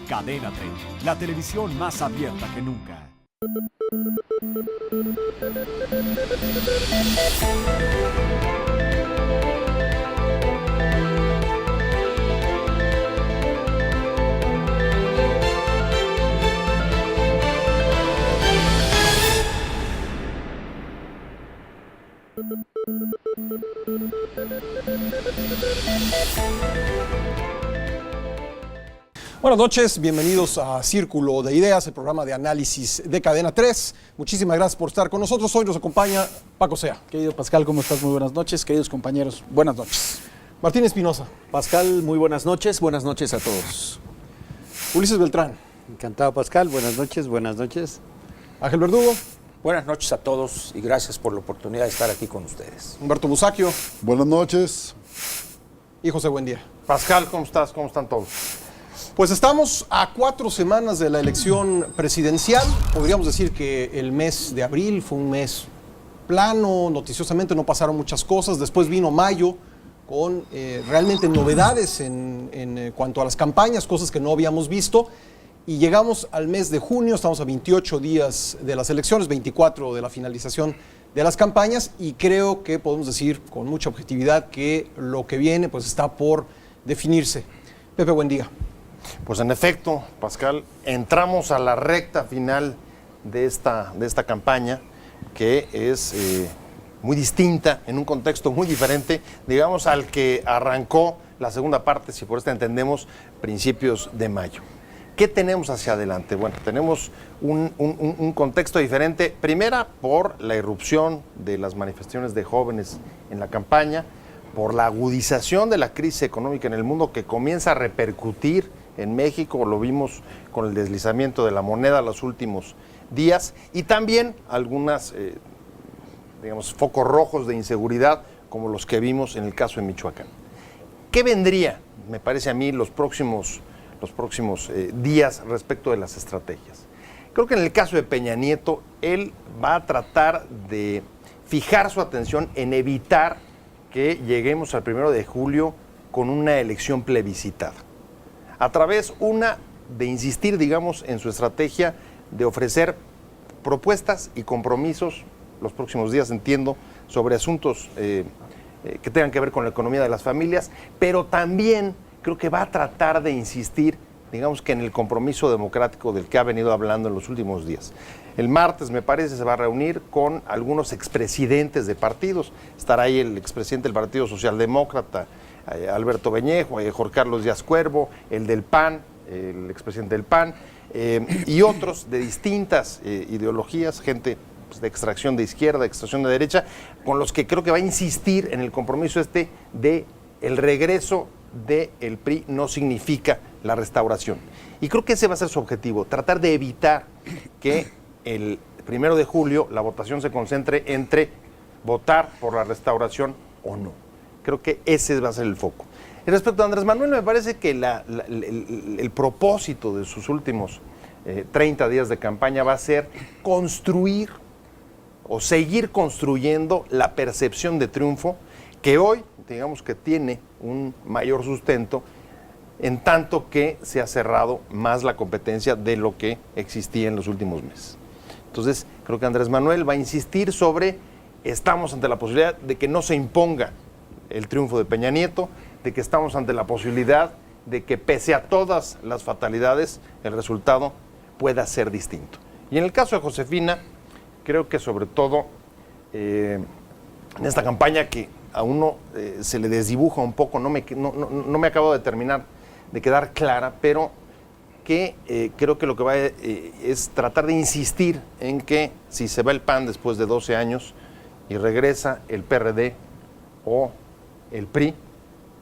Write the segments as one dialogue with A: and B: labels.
A: Cadena 30, la televisión más abierta que nunca.
B: Buenas noches, bienvenidos a Círculo de Ideas, el programa de análisis de Cadena 3. Muchísimas gracias por estar con nosotros. Hoy nos acompaña Paco Sea.
C: Querido Pascal, ¿cómo estás? Muy buenas noches. Queridos compañeros, buenas noches.
B: Martín Espinosa.
D: Pascal, muy buenas noches a todos.
B: Ulises Beltrán.
E: Encantado, Pascal, buenas noches, buenas noches.
B: Ángel Verdugo.
F: Buenas noches a todos y gracias por la oportunidad de estar aquí con ustedes.
B: Humberto Busacchio.
G: Buenas noches.
B: Y José Buendía.
H: Pascal, ¿cómo estás? ¿Cómo están todos?
B: Pues estamos a 4 semanas de la elección presidencial. Podríamos decir que el mes de abril fue un mes plano, noticiosamente no pasaron muchas cosas. Después vino mayo con realmente novedades en cuanto a las campañas, cosas que no habíamos visto. Y llegamos al mes de junio, estamos a 28 días de las elecciones, 24 de la finalización de las campañas. Y creo que podemos decir con mucha objetividad que lo que viene pues está por definirse. Pepe Buendía.
H: Pues en efecto, Pascal, entramos a la recta final de esta campaña, que es muy distinta, en un contexto muy diferente, digamos, al que arrancó la segunda parte, si por esta entendemos, principios de mayo. ¿Qué tenemos hacia adelante? Bueno, tenemos un contexto diferente, primera por la irrupción de las manifestaciones de jóvenes en la campaña, por la agudización de la crisis económica en el mundo que comienza a repercutir en México, lo vimos con el deslizamiento de la moneda los últimos días, y también algunas, focos rojos de inseguridad, como los que vimos en el caso de Michoacán. ¿Qué vendría, me parece a mí, los próximos días respecto de las estrategias? Creo que en el caso de Peña Nieto, él va a tratar de fijar su atención en evitar que lleguemos al 1 de julio con una elección plebiscitada. A través, de insistir, digamos, en su estrategia de ofrecer propuestas y compromisos, los próximos días entiendo, sobre asuntos que tengan que ver con la economía de las familias, pero también creo que va a tratar de insistir, digamos, que en el compromiso democrático del que ha venido hablando en los últimos días. El martes, me parece, se va a reunir con algunos expresidentes de partidos. Estará ahí el expresidente del Partido Socialdemócrata, Alberto Beñejo, Jorge Carlos Díaz Cuervo, el del PAN, el expresidente del PAN, y otros de distintas ideologías, gente pues, de extracción de izquierda, de extracción de derecha, con los que creo que va a insistir en el compromiso de el regreso del PRI no significa la restauración. Y creo que ese va a ser su objetivo, tratar de evitar que el 1 de julio la votación se concentre entre votar por la restauración o no. Creo que ese va a ser el foco. Y respecto a Andrés Manuel, me parece que el propósito de sus últimos 30 días de campaña va a ser construir o seguir construyendo la percepción de triunfo que hoy, digamos que tiene un mayor sustento, en tanto que se ha cerrado más la competencia de lo que existía en los últimos meses. Entonces, creo que Andrés Manuel va a insistir sobre, estamos ante la posibilidad de que no se imponga el triunfo de Peña Nieto, de que estamos ante la posibilidad de que pese a todas las fatalidades, el resultado pueda ser distinto. Y en el caso de Josefina, creo que sobre todo en esta campaña que a uno se le desdibuja un poco, no me acabo de terminar de quedar clara, pero que creo que lo que va es tratar de insistir en que si se va el PAN después de 12 años y regresa el PRD o el PRI,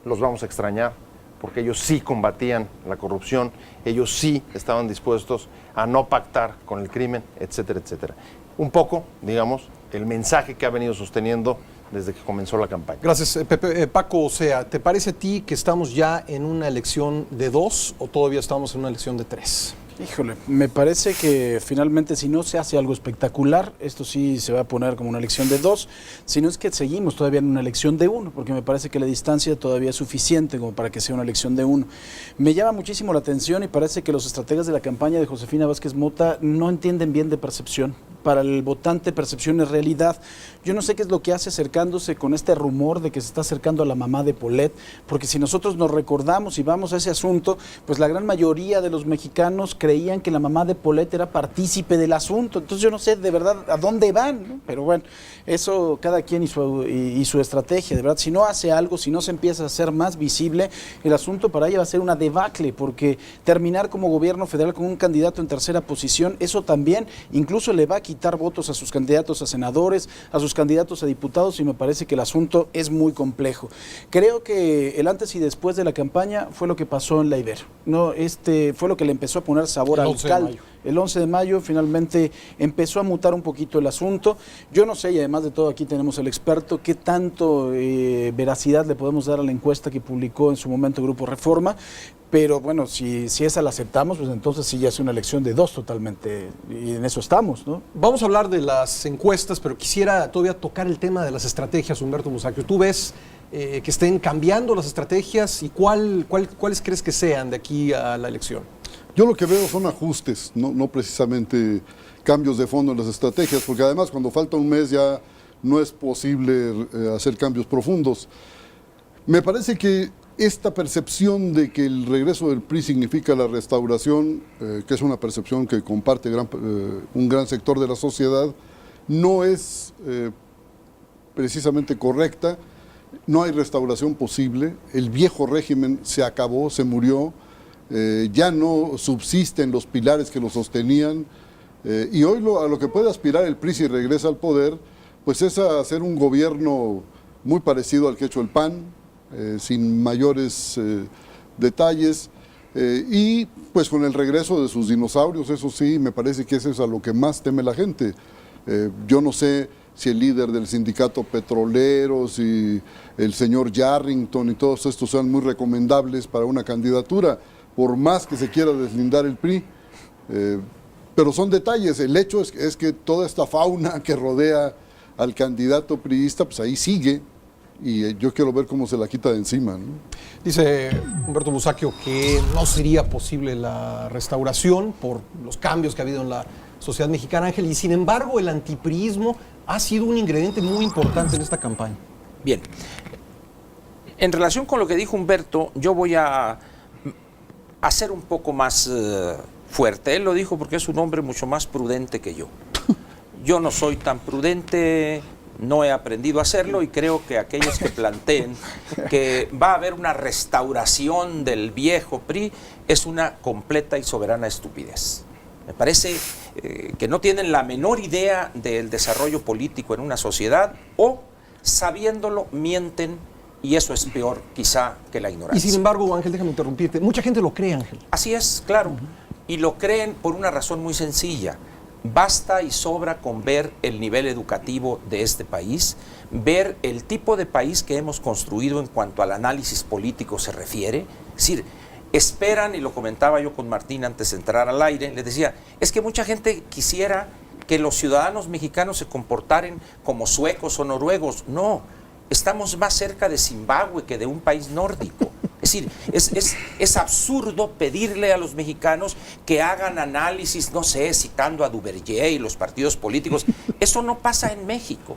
H: los vamos a extrañar, porque ellos sí combatían la corrupción, ellos sí estaban dispuestos a no pactar con el crimen, etcétera, etcétera. Un poco, digamos, el mensaje que ha venido sosteniendo desde que comenzó la campaña.
B: Gracias, Pepe. Paco, o sea, ¿te parece a ti que estamos ya en una elección de 2 o todavía estamos en una elección de 3?
C: Híjole, me parece que finalmente si no se hace algo espectacular, esto sí se va a poner como una elección de 2, si no es que seguimos todavía en una elección de 1, porque me parece que la distancia todavía es suficiente como para que sea una elección de 1. Me llama muchísimo la atención y parece que los estrategas de la campaña de Josefina Vázquez Mota no entienden bien de percepción. Para el votante percepción es realidad. Yo no sé qué es lo que hace acercándose con este rumor de que se está acercando a la mamá de Paulette, porque si nosotros nos recordamos y vamos a ese asunto, pues la gran mayoría de los mexicanos creían que la mamá de Paulette era partícipe del asunto. Entonces yo no sé de verdad a dónde van, ¿no? Pero bueno, eso cada quien y su estrategia, de verdad. Si no hace algo, si no se empieza a hacer más visible, el asunto para ella va a ser una debacle, porque terminar como gobierno federal con un candidato en tercera posición, eso también incluso le va a quitar votos a sus candidatos a senadores, a sus candidatos a diputados, y me parece que el asunto es muy complejo. Creo que el antes y después de la campaña fue lo que pasó en la Ibero, ¿no? Fue lo que le empezó a poner sabor al caldo. El 11 de mayo finalmente empezó a mutar un poquito el asunto. Yo no sé, y además de todo aquí tenemos al experto, qué tanto veracidad le podemos dar a la encuesta que publicó en su momento Grupo Reforma, pero bueno, si esa la aceptamos, pues entonces sí ya es una elección de 2 totalmente, y en eso estamos, ¿no?
B: Vamos a hablar de las encuestas, pero quisiera todavía tocar el tema de las estrategias, Humberto Musacchio. ¿Tú ves que estén cambiando las estrategias y cuáles crees que sean de aquí a la elección?
G: Yo lo que veo son ajustes, no precisamente cambios de fondo en las estrategias, porque además cuando falta un mes ya no es posible hacer cambios profundos. Me parece que esta percepción de que el regreso del PRI significa la restauración, que es una percepción que comparte un gran sector de la sociedad, no es precisamente correcta. No hay restauración posible, el viejo régimen se acabó, se murió, ya no subsisten los pilares que lo sostenían, y hoy a lo que puede aspirar el PRI si regresa al poder, pues es a hacer un gobierno muy parecido al que ha hecho el PAN, sin mayores detalles, y pues con el regreso de sus dinosaurios. Eso sí, me parece que eso es a lo que más teme la gente. Yo no sé si el líder del sindicato petrolero, si el señor Yarrington y todos estos sean muy recomendables para una candidatura, por más que se quiera deslindar el PRI. Pero son detalles. El hecho es que toda esta fauna que rodea al candidato priista, pues ahí sigue, y yo quiero ver cómo se la quita de encima, ¿no?
B: Dice Humberto Musacchio que no sería posible la restauración por los cambios que ha habido en la sociedad mexicana, Ángel, y sin embargo el antipriismo ha sido un ingrediente muy importante en esta campaña.
F: Bien, en relación con lo que dijo Humberto, yo voy a ser un poco más fuerte. Él lo dijo porque es un hombre mucho más prudente que yo. Yo no soy tan prudente, no he aprendido a hacerlo, y creo que aquellos que planteen que va a haber una restauración del viejo PRI es una completa y soberana estupidez. Me parece que no tienen la menor idea del desarrollo político en una sociedad, o sabiéndolo mienten, y eso es peor quizá que la ignorancia.
B: Y sin embargo, Ángel, déjame interrumpirte, mucha gente lo cree, Ángel.
F: Así es, claro, y lo creen por una razón muy sencilla. Basta y sobra con ver el nivel educativo de este país, ver el tipo de país que hemos construido en cuanto al análisis político se refiere. Es decir, esperan, y lo comentaba yo con Martín antes de entrar al aire, les decía, es que mucha gente quisiera que los ciudadanos mexicanos se comportaran como suecos o noruegos. No, estamos más cerca de Zimbabue que de un país nórdico. Es decir, es absurdo pedirle a los mexicanos que hagan análisis, no sé, citando a Duverger y los partidos políticos. Eso no pasa en México.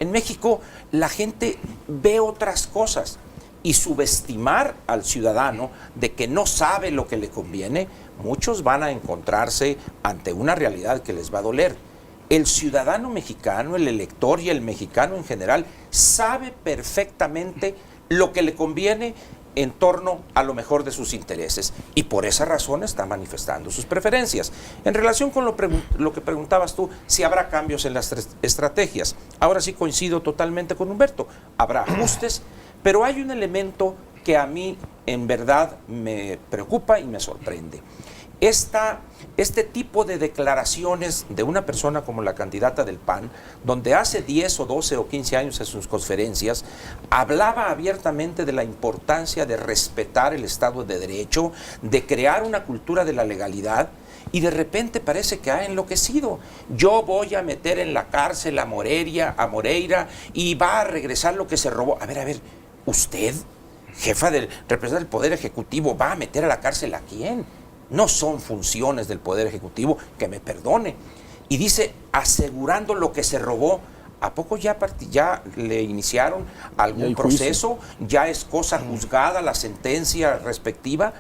F: En México la gente ve otras cosas, y subestimar al ciudadano de que no sabe lo que le conviene, muchos van a encontrarse ante una realidad que les va a doler. El ciudadano mexicano, el elector y el mexicano en general sabe perfectamente lo que le conviene en torno a lo mejor de sus intereses, y por esa razón está manifestando sus preferencias. En relación con lo que preguntabas tú, si habrá cambios en las estrategias, ahora sí coincido totalmente con Humberto, habrá ajustes, pero hay un elemento que a mí en verdad me preocupa y me sorprende. este tipo de declaraciones de una persona como la candidata del PAN, donde hace 10 o 12 o 15 años en sus conferencias hablaba abiertamente de la importancia de respetar el Estado de Derecho, de crear una cultura de la legalidad, y de repente parece que ha enloquecido. Yo voy a meter en la cárcel a Moreira y va a regresar lo que se robó. A ver, ¿usted, jefa del representante del Poder Ejecutivo, va a meter a la cárcel a quién? No son funciones del Poder Ejecutivo, que me perdone. Y dice, asegurando lo que se robó. ¿A poco ya le iniciaron algún proceso? ¿Ya es cosa juzgada la sentencia respectiva?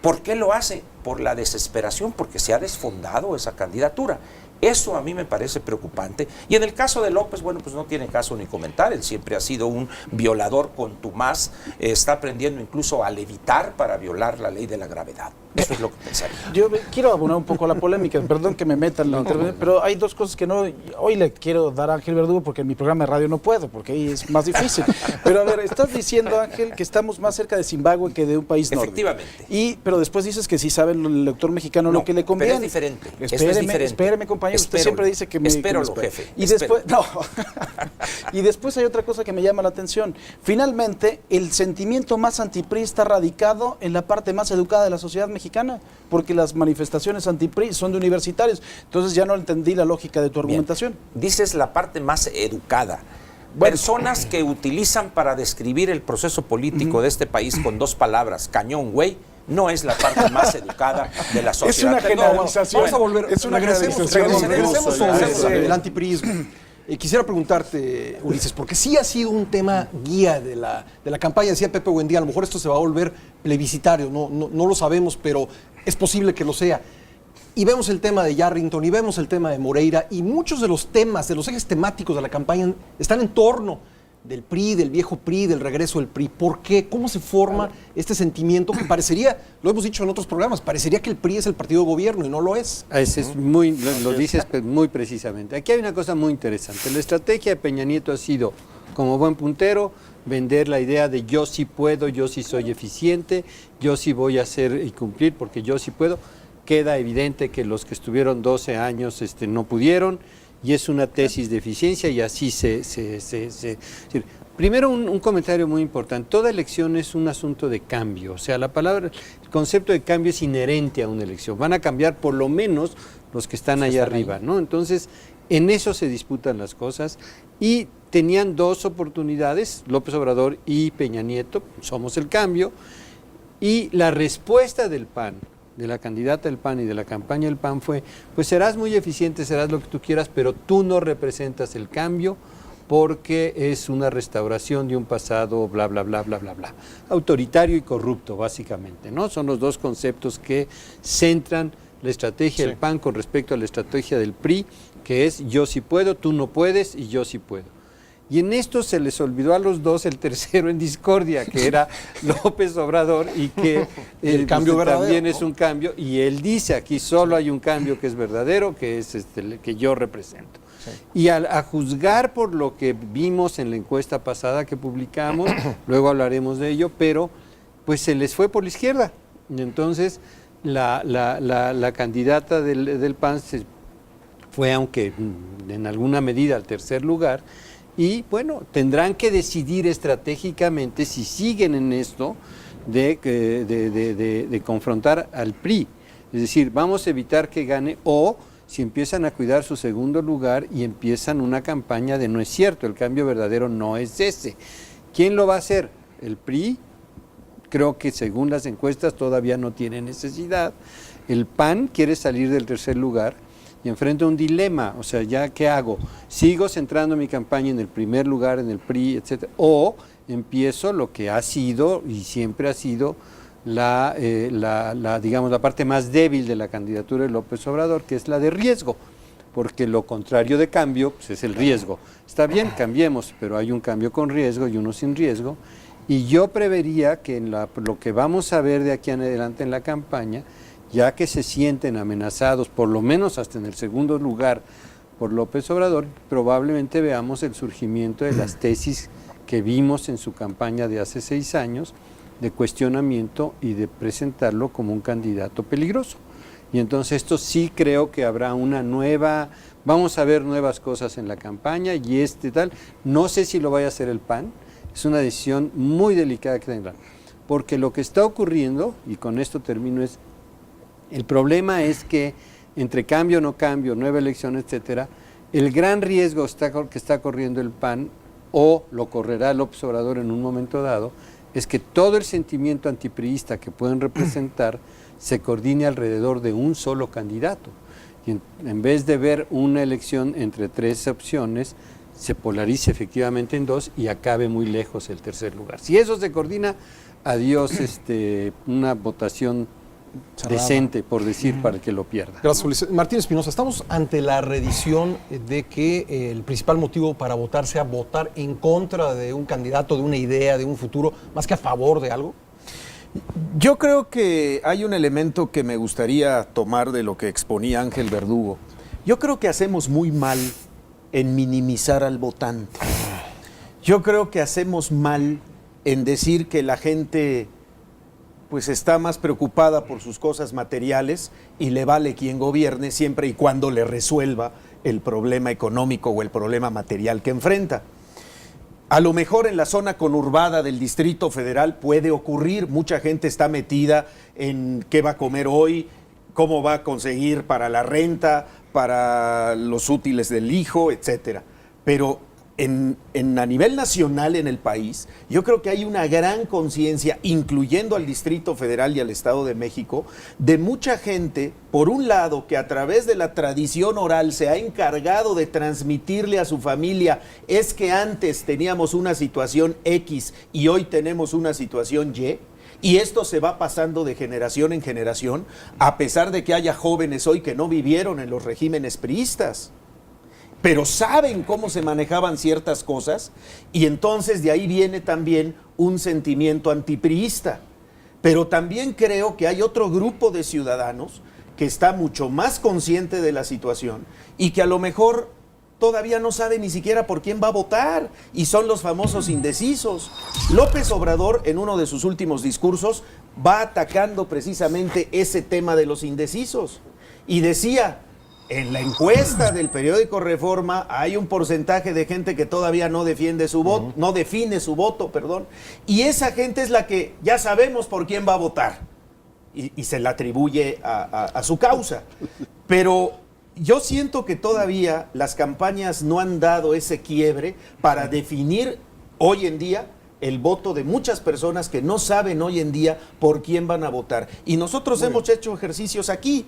F: ¿Por qué lo hace? Por la desesperación, porque se ha desfondado esa candidatura. Eso a mí me parece preocupante. Y en el caso de López, bueno, pues no tiene caso ni comentar. Él siempre ha sido un violador contumaz. Está aprendiendo incluso a levitar para violar la ley de la gravedad. Eso es lo que pensaría.
C: Yo quiero abonar un poco a la polémica, perdón que me meta en la intervención, pero hay dos cosas que no, hoy le quiero dar a Ángel Verdugo porque en mi programa de radio no puedo, porque ahí es más difícil. Pero a ver, estás diciendo, Ángel, que estamos más cerca de Zimbabue que de un país nórdico.
F: Efectivamente.
C: Pero después dices que sí sabe el elector mexicano lo que le conviene.
F: Pero es diferente.
C: Espéreme, compañero, usted siempre dice que me...
F: Espéralo, jefe.
C: Y después, no. Y después hay otra cosa que me llama la atención. Finalmente, el sentimiento más anti-PRI está radicado en la parte más educada de la sociedad mexicana, porque las manifestaciones anti-PRI son de universitarios. Entonces ya no entendí la lógica de tu argumentación.
F: Dices la parte más educada. Personas que utilizan para describir el proceso político de este país con dos palabras, cañón, güey, no es la parte más educada de la sociedad.
C: Es una generalización.
B: Vamos a volver.
C: Es una
B: Regresemos
C: generalización.
B: sobre el antipriismo. Quisiera preguntarte, Ulises, porque sí ha sido un tema guía de la campaña, decía Pepe Buendía, a lo mejor esto se va a volver plebiscitario, no lo sabemos, pero es posible que lo sea. Y vemos el tema de Yarrington, y vemos el tema de Moreira, y muchos de los temas, de los ejes temáticos de la campaña están en torno del PRI, del viejo PRI, del regreso del PRI. ¿Por qué? ¿Cómo se forma este sentimiento que parecería, lo hemos dicho en otros programas, parecería que el PRI es el partido de gobierno y no lo es?
E: Ese es lo dices muy precisamente. Aquí hay una cosa muy interesante. La estrategia de Peña Nieto ha sido, como buen puntero, vender la idea de yo sí puedo, yo sí soy eficiente, yo sí voy a hacer y cumplir porque yo sí puedo. Queda evidente que los que estuvieron 12 años no pudieron, y es una tesis de eficiencia, y así Primero, un comentario muy importante. Toda elección es un asunto de cambio. O sea, el concepto de cambio es inherente a una elección. Van a cambiar por lo menos los que están allá arriba, ¿no? Entonces, en eso se disputan las cosas, y tenían dos oportunidades, López Obrador y Peña Nieto, somos el cambio, y la respuesta del PAN, de la candidata del PAN y de la campaña del PAN fue, pues serás muy eficiente, serás lo que tú quieras, pero tú no representas el cambio porque es una restauración de un pasado bla, bla, bla, bla, bla, bla. Autoritario y corrupto, básicamente, ¿no? Son los dos conceptos que centran la estrategia del PAN con respecto a la estrategia del PRI, que es yo sí puedo, tú no puedes y yo sí puedo. Y en esto se les olvidó a los dos el tercero en discordia, que era López Obrador, y que
B: el cambio verdadero,
E: también es un cambio, y él dice aquí solo hay un cambio que es verdadero, que es el que yo represento. Sí. Y a juzgar por lo que vimos en la encuesta pasada que publicamos, luego hablaremos de ello, pero pues se les fue por la izquierda. Y entonces la candidata del PAN fue, aunque en alguna medida, al tercer lugar. Y bueno, tendrán que decidir estratégicamente si siguen en esto de confrontar al PRI. Es decir, vamos a evitar que gane, o si empiezan a cuidar su segundo lugar y empiezan una campaña de no es cierto, el cambio verdadero no es ese. ¿Quién lo va a hacer? ¿El PRI? Creo que según las encuestas todavía no tiene necesidad. El PAN quiere salir del tercer lugar y enfrenta un dilema, o sea, ¿ya qué hago? ¿Sigo centrando mi campaña en el primer lugar, en el PRI, etcétera? ¿O empiezo lo que ha sido y siempre ha sido digamos, la parte más débil de la candidatura de López Obrador, que es la de riesgo? Porque lo contrario de cambio pues, es el riesgo. Está bien, cambiemos, pero hay un cambio con riesgo y uno sin riesgo. Y yo prevería que lo que vamos a ver de aquí en adelante en la campaña, ya que se sienten amenazados, por lo menos hasta en el segundo lugar, por López Obrador, probablemente veamos el surgimiento de las tesis que vimos en su campaña de hace 6 años, de cuestionamiento y de presentarlo como un candidato peligroso. Y entonces esto sí creo que habrá una nueva, vamos a ver nuevas cosas en la campaña y tal. No sé si lo vaya a hacer el PAN, es una decisión muy delicada que tendrá. Porque lo que está ocurriendo, y con esto termino, es, el problema es que entre cambio, no cambio, nueva elección, etcétera, el gran riesgo que está corriendo el PAN, o lo correrá López Obrador en un momento dado, es que todo el sentimiento antipriista que pueden representar se coordine alrededor de un solo candidato. Y en vez de ver una elección entre 3 opciones, se polarice efectivamente en 2 y acabe muy lejos el tercer lugar. Si eso se coordina, adiós una votación decente, por decir, para que lo pierda.
B: Gracias, Ulises. Martín Espinosa, estamos ante la reedición de que el principal motivo para votar sea votar en contra de un candidato, de una idea, de un futuro, más que a favor de algo.
I: Yo creo que hay un elemento que me gustaría tomar de lo que exponía Ángel Verdugo. Yo creo que hacemos muy mal en minimizar al votante. Yo creo que hacemos mal en decir que la gente pues está más preocupada por sus cosas materiales y le vale quien gobierne siempre y cuando le resuelva el problema económico o el problema material que enfrenta. A lo mejor en la zona conurbada del Distrito Federal puede ocurrir, mucha gente está metida en qué va a comer hoy, cómo va a conseguir para la renta, para los útiles del hijo, etcétera. Pero a nivel nacional en el país, yo creo que hay una gran conciencia, incluyendo al Distrito Federal y al Estado de México, de mucha gente, por un lado, que a través de la tradición oral se ha encargado de transmitirle a su familia, es que antes teníamos una situación X y hoy tenemos una situación Y, y esto se va pasando de generación en generación, a pesar de que haya jóvenes hoy que no vivieron en los regímenes priistas, pero saben cómo se manejaban ciertas cosas, y entonces de ahí viene también un sentimiento antipriista. Pero también creo que hay otro grupo de ciudadanos que está mucho más consciente de la situación y que a lo mejor todavía no sabe ni siquiera por quién va a votar, y son los famosos indecisos. López Obrador, en uno de sus últimos discursos, va atacando precisamente ese tema de los indecisos, y decía: en la encuesta del periódico Reforma hay un porcentaje de gente que todavía no defiende su voto, no define su voto, perdón, y esa gente es la que ya sabemos por quién va a votar, y se la atribuye a su causa. Pero yo siento que todavía las campañas no han dado ese quiebre para definir hoy en día el voto de muchas personas que no saben hoy en día por quién van a votar. Y nosotros hemos hecho ejercicios aquí.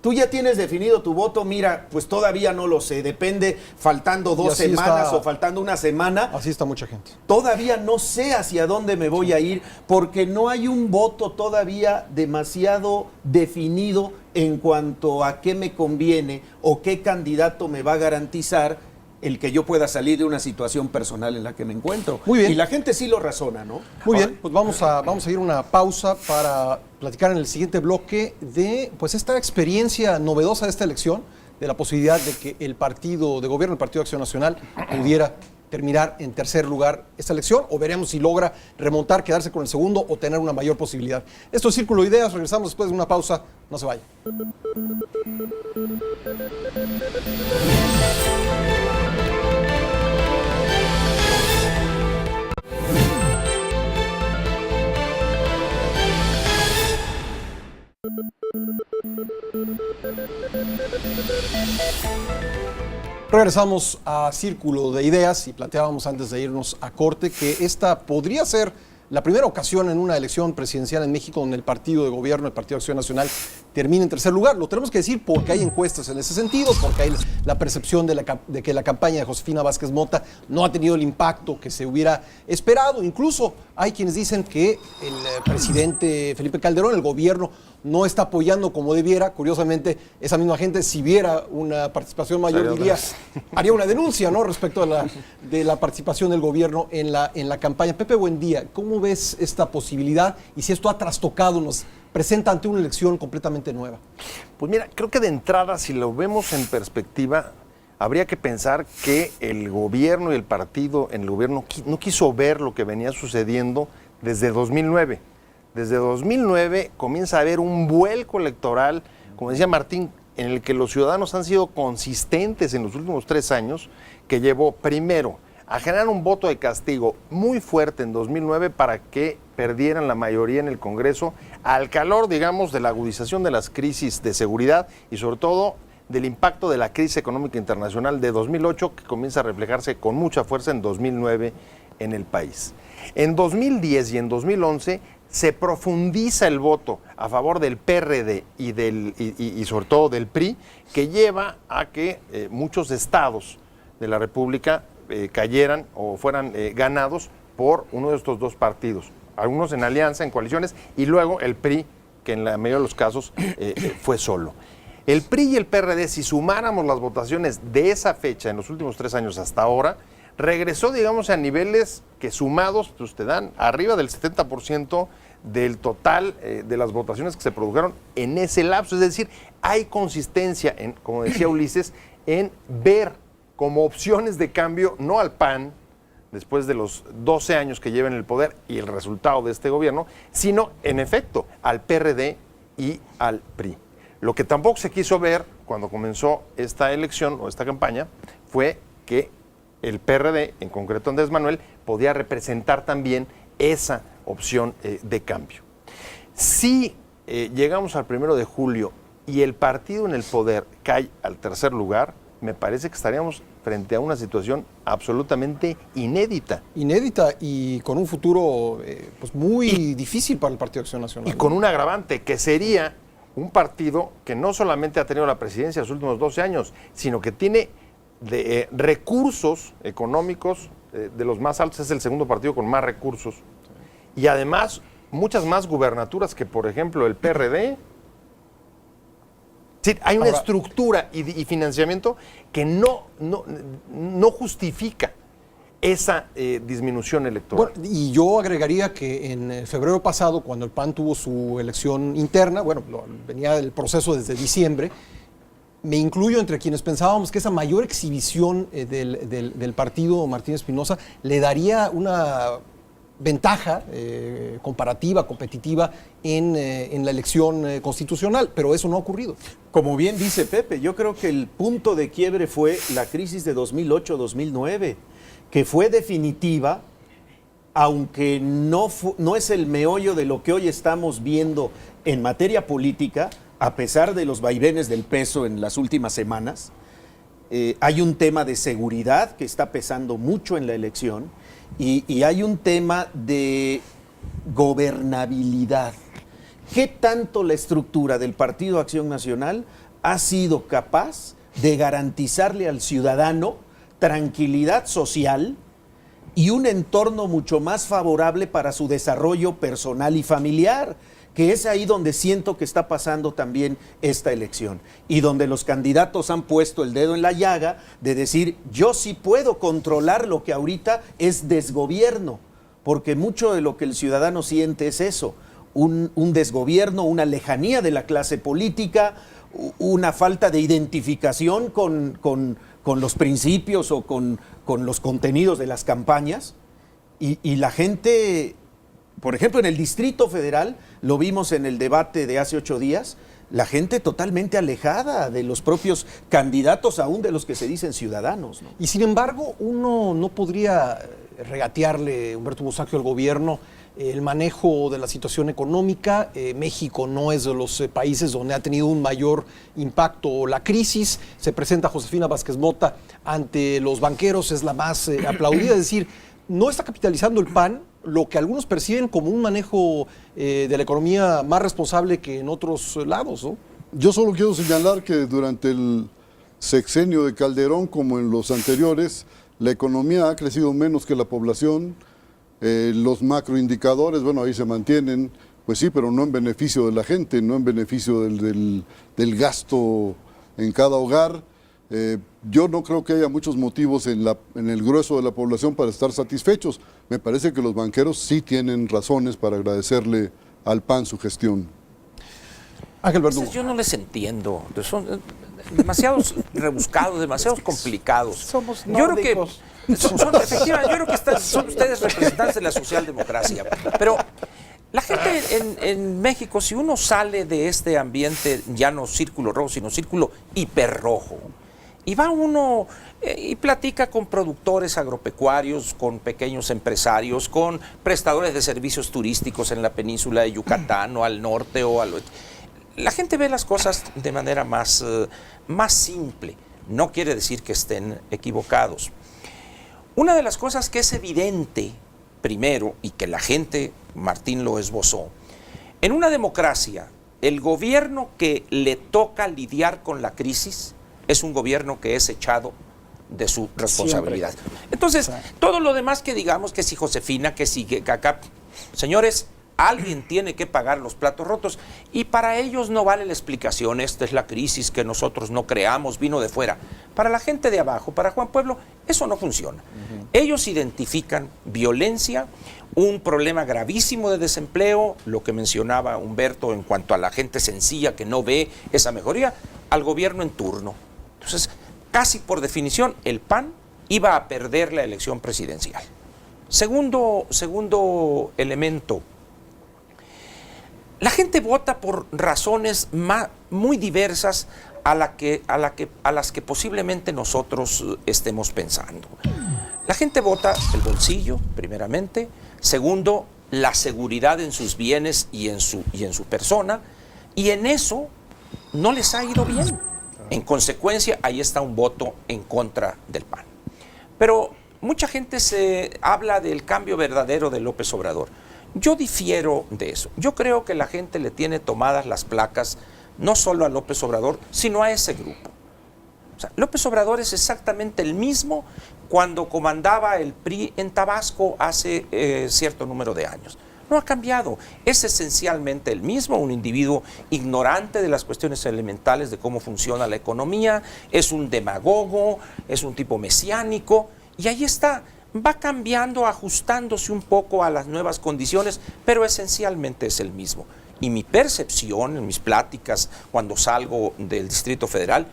I: Tú ya tienes definido tu voto, mira, pues todavía no lo sé, depende, faltando 2 semanas o faltando una semana.
B: Así está mucha gente.
I: Todavía no sé hacia dónde me voy a ir, porque no hay un voto todavía demasiado definido en cuanto a qué me conviene o qué candidato me va a garantizar el que yo pueda salir de una situación personal en la que me encuentro.
B: Muy bien.
I: Y la gente sí lo razona, ¿no?
B: Muy bien, pues vamos a ir a una pausa para platicar en el siguiente bloque de pues esta experiencia novedosa de esta elección, de la posibilidad de que el partido de gobierno, el Partido de Acción Nacional, pudiera terminar en tercer lugar esta elección, o veremos si logra remontar, quedarse con el segundo o tener una mayor posibilidad. Esto es Círculo de Ideas, regresamos después de una pausa, no se vaya. Regresamos a Círculo de Ideas y planteábamos antes de irnos a corte que esta podría ser la primera ocasión en una elección presidencial en México donde el partido de gobierno, el Partido de Acción Nacional, termine en tercer lugar. Lo tenemos que decir porque hay encuestas en ese sentido, porque hay la percepción de que la campaña de Josefina Vázquez Mota no ha tenido el impacto que se hubiera esperado. Incluso hay quienes dicen que el presidente Felipe Calderón, el gobierno, no está apoyando como debiera. Curiosamente, esa misma gente, si viera una participación mayor, haría una denuncia, ¿no?, respecto a de la participación del gobierno en la campaña. Pepe Buendía, ¿cómo ves esta posibilidad y si esto ha trastocado, nos presenta ante una elección completamente nueva?
H: Pues mira, creo que de entrada, si lo vemos en perspectiva, habría que pensar que el gobierno y el partido en el gobierno no quiso ver lo que venía sucediendo desde 2009. Desde 2009 comienza a haber un vuelco electoral como decía Martín, en el que los ciudadanos han sido consistentes en los últimos 3 años, que llevó primero a generar un voto de castigo muy fuerte en 2009 para que perdieran la mayoría en el Congreso, al calor, digamos, de la agudización de las crisis de seguridad y sobre todo del impacto de la crisis económica internacional de 2008, que comienza a reflejarse con mucha fuerza en 2009 en el país. En 2010 y en 2011 se profundiza el voto a favor del PRD y sobre todo del PRI, que lleva a que muchos estados de la República cayeran o fueran ganados por uno de estos dos partidos, algunos en alianza, en coaliciones, y luego el PRI, que en la mayoría de los casos fue solo. El PRI y el PRD, si sumáramos las votaciones de esa fecha en los últimos 3 años hasta ahora, regresó, digamos, a niveles que sumados pues, te dan arriba del 70% del total de las votaciones que se produjeron en ese lapso. Es decir, hay consistencia, como decía Ulises, en ver como opciones de cambio, no al PAN, después de los 12 años que lleva en el poder y el resultado de este gobierno, sino, en efecto, al PRD y al PRI. Lo que tampoco se quiso ver cuando comenzó esta elección o esta campaña fue que el PRD, en concreto Andrés Manuel, podía representar también esa opción de cambio. Si llegamos al 1 de julio y el partido en el poder cae al tercer lugar, me parece que estaríamos frente a una situación absolutamente inédita.
B: Inédita y con un futuro pues muy difícil para el Partido Acción Nacional.
H: Y con un agravante, que sería un partido que no solamente ha tenido la presidencia los últimos 12 años, sino que tiene recursos económicos de los más altos, es el segundo partido con más recursos. Y además, muchas más gubernaturas que, por ejemplo, el PRD. Sí, hay una estructura y financiamiento que no justifica esa disminución electoral.
B: Bueno, y yo agregaría que en febrero pasado, cuando el PAN tuvo su elección interna, bueno, venía el proceso desde diciembre, me incluyo entre quienes pensábamos que esa mayor exhibición del partido Martín Espinosa le daría una ventaja comparativa, competitiva en la elección constitucional, pero eso no ha ocurrido.
I: Como bien dice Pepe, yo creo que el punto de quiebre fue la crisis de 2008-2009, que fue definitiva, aunque no es el meollo de lo que hoy estamos viendo en materia política, a pesar de los vaivenes del peso en las últimas semanas. Hay un tema de seguridad que está pesando mucho en la elección y hay un tema de gobernabilidad. ¿Qué tanto la estructura del Partido Acción Nacional ha sido capaz de garantizarle al ciudadano tranquilidad social y un entorno mucho más favorable para su desarrollo personal y familiar? Que es ahí donde siento que está pasando también esta elección y donde los candidatos han puesto el dedo en la llaga de decir, yo sí puedo controlar lo que ahorita es desgobierno, porque mucho de lo que el ciudadano siente es eso, un desgobierno, una lejanía de la clase política, una falta de identificación con los principios o con los contenidos de las campañas y la gente... Por ejemplo, en el Distrito Federal, lo vimos en el debate de hace 8 días, la gente totalmente alejada de los propios candidatos, aún de los que se dicen ciudadanos, ¿no?
B: Y sin embargo, uno no podría regatearle, Humberto Musacchio, al gobierno el manejo de la situación económica. México no es de los países donde ha tenido un mayor impacto la crisis. Se presenta Josefina Vázquez Mota ante los banqueros, es la más aplaudida, es decir, no está capitalizando el PAN lo que algunos perciben como un manejo de la economía más responsable que en otros lados, ¿no?
G: Yo solo quiero señalar que durante el sexenio de Calderón, como en los anteriores, la economía ha crecido menos que la población, los macroindicadores, bueno, ahí se mantienen, pues sí, pero no en beneficio de la gente, no en beneficio del gasto en cada hogar. Yo no creo que haya muchos motivos en el grueso de la población para estar satisfechos. Me parece que los banqueros sí tienen razones para agradecerle al PAN su gestión.
B: Ángel Verdugo.
F: Yo no les entiendo. Son demasiados rebuscados, demasiados complicados.
C: Somos
F: nórdicos.
C: Yo creo que
F: efectivamente, yo creo que son ustedes representantes de la socialdemocracia. Pero La gente en México, si uno sale de este ambiente ya no círculo rojo, sino círculo hiperrojo, y va uno y platica con productores agropecuarios, con pequeños empresarios, con prestadores de servicios turísticos en la península de Yucatán o al norte o al oeste, la gente ve las cosas de manera más simple. No quiere decir que estén equivocados. Una de las cosas que es evidente, primero, y que la gente, Martín lo esbozó, en una democracia, el gobierno que le toca lidiar con la crisis es un gobierno que es echado de su responsabilidad. Siempre. Entonces, todo lo demás que digamos, que si Josefina, que si acá, señores, alguien tiene que pagar los platos rotos y para ellos no vale la explicación, esta es la crisis que nosotros no creamos, vino de fuera. Para la gente de abajo, para Juan Pueblo, eso no funciona. Ellos identifican violencia, un problema gravísimo de desempleo, lo que mencionaba Humberto en cuanto a la gente sencilla que no ve esa mejoría, al gobierno en turno. Entonces, casi por definición, el PAN iba a perder la elección presidencial. Segundo elemento, la gente vota por razones muy diversas a las que posiblemente nosotros estemos pensando. La gente vota el bolsillo, primeramente. Segundo, la seguridad en sus bienes y en su persona. Y en eso no les ha ido bien. En consecuencia, ahí está un voto en contra del PAN. Pero mucha gente se habla del cambio verdadero de López Obrador. Yo difiero de eso. Yo creo que la gente le tiene tomadas las placas no solo a López Obrador, sino a ese grupo. O sea, López Obrador es exactamente el mismo cuando comandaba el PRI en Tabasco hace cierto número de años. No ha cambiado, es esencialmente el mismo, un individuo ignorante de las cuestiones elementales de cómo funciona la economía, es un demagogo, es un tipo mesiánico, y ahí está, va cambiando, ajustándose un poco a las nuevas condiciones, pero esencialmente es el mismo. Y mi percepción en mis pláticas cuando salgo del Distrito Federal